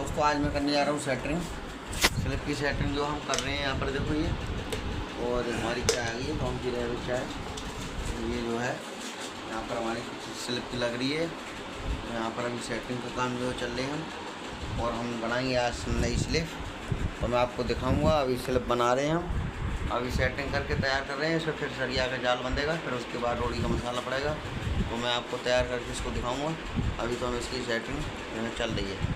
दोस्तों आज मैं करने जा रहा हूँ सेटरिंग, स्लिप की सेटरिंग जो हम कर रहे हैं यहाँ पर देखो ये। और हमारी चाय आ गई है, कौन सी रहे चाय, ये जो है यहाँ पर हमारी स्लिप की लग रही है। यहाँ पर अभी सेटरिंग का काम जो चल रहे हैं और हम बनाएंगे आज नई स्लिप। तो मैं आपको दिखाऊंगा, अभी स्लिप बना रहे हैं हम, अभी सेटिंग करके तैयार कर रहे हैं इसे, फिर सरिया का जाल बंधेगा, फिर उसके बाद रोड़ी का मसाला पड़ेगा। तो मैं आपको तैयार करके इसको दिखाऊंगा। अभी तो हम इसकी सेटिंग चल रही है।